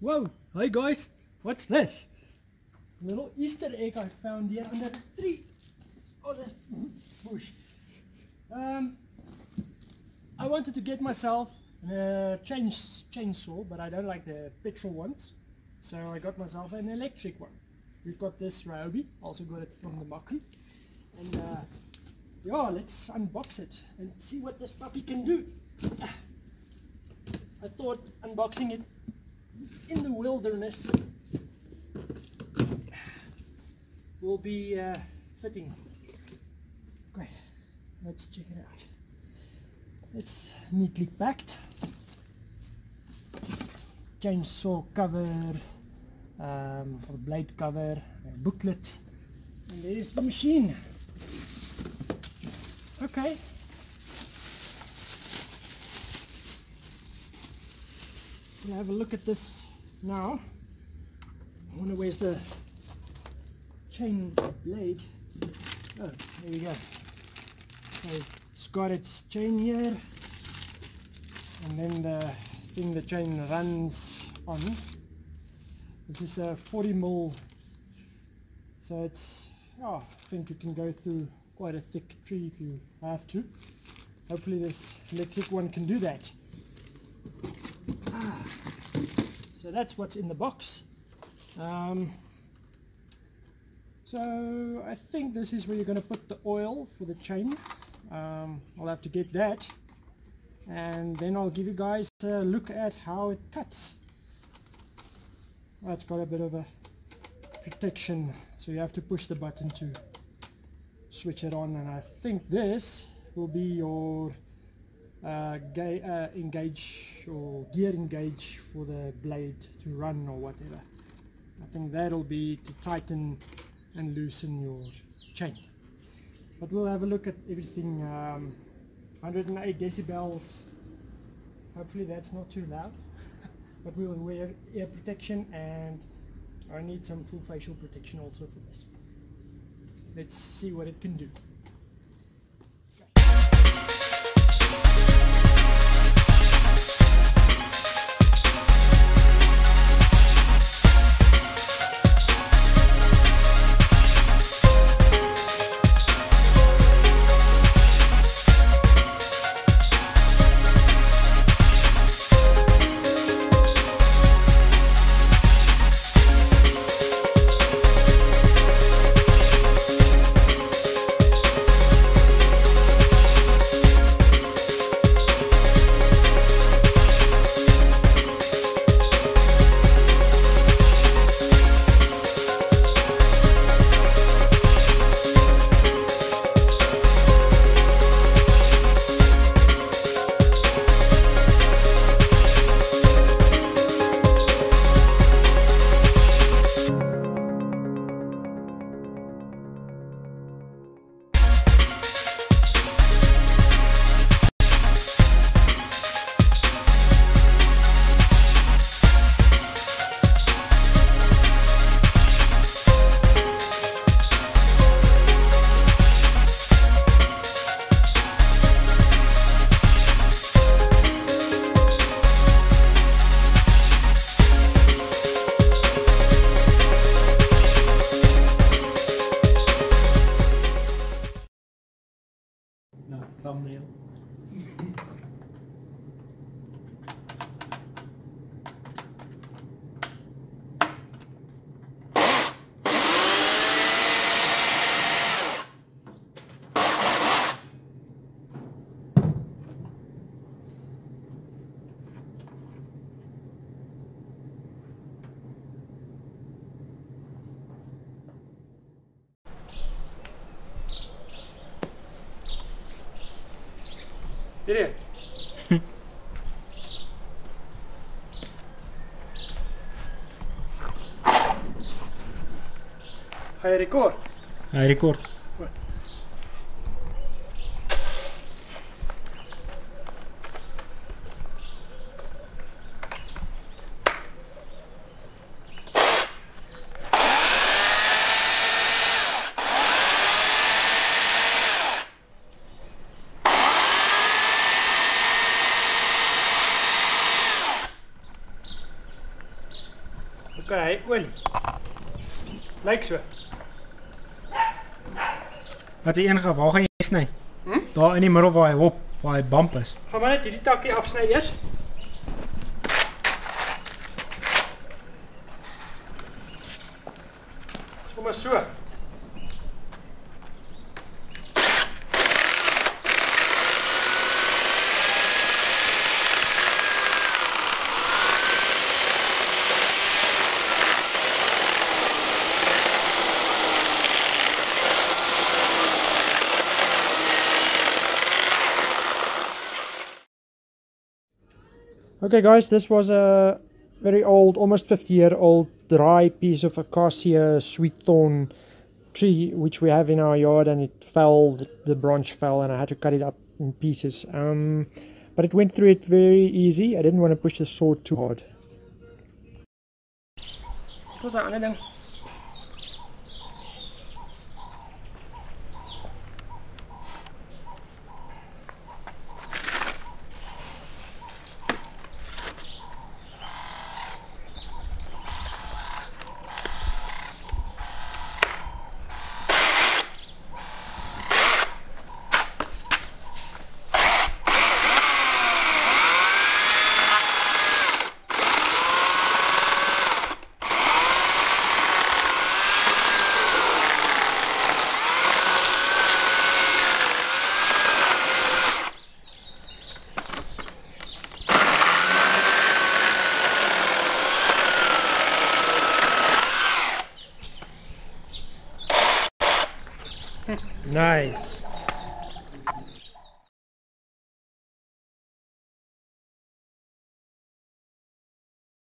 Whoa, hi guys, what's this? A little Easter egg I found here under the tree. Oh, this bush. I wanted to get myself a chainsaw, but I don't like the petrol ones. So I got myself an electric one. We've got this Ryobi, also got it from the Makri. And yeah, let's unbox it and see what this puppy can do. I thought unboxing it in the wilderness will be fitting. Okay, let's check it out. It's neatly packed. Chainsaw cover, or blade cover, a booklet, and there's the machine. Okay. We'll have a look at this now. I wonder where's the chain blade. Oh, there we go. So it's got its chain here, and then the thing the chain runs on. This is a 40mm, so it's, oh, I think you can go through quite a thick tree if you have to. Hopefully this electric one can do that. So that's what's in the box. So I think this is where you're going to put the oil for the chain. I'll have to get that, and then I'll give you guys a look at how it cuts. Well, it's got a bit of a protection, so you have to push the button to switch it on, and I think this will be your engage or gear engage for the blade to run or whatever. I think that'll be to tighten and loosen your chain. But we'll have a look at everything. 108 decibels. Hopefully that's not too loud. But we will wear ear protection, and I need some full facial protection also for this. Let's see what it can do. Thumbnail. Hier. Ga je record? Hij record. Okay, olie. Lyk so. Wat is enige, waar gaan jy sny? Daar in die middel waar hy hop, waar hy bump is. Gaan maar net hierdie takkie afsny eers. Kom maar so. Okay guys, this was a very old, almost 50-year-old dry piece of acacia sweet thorn tree which we have in our yard, and it fell, the branch fell, and I had to cut it up in pieces. But it went through it very easy. I didn't want to push the saw too hard. Wat was dat ander ding? Nice.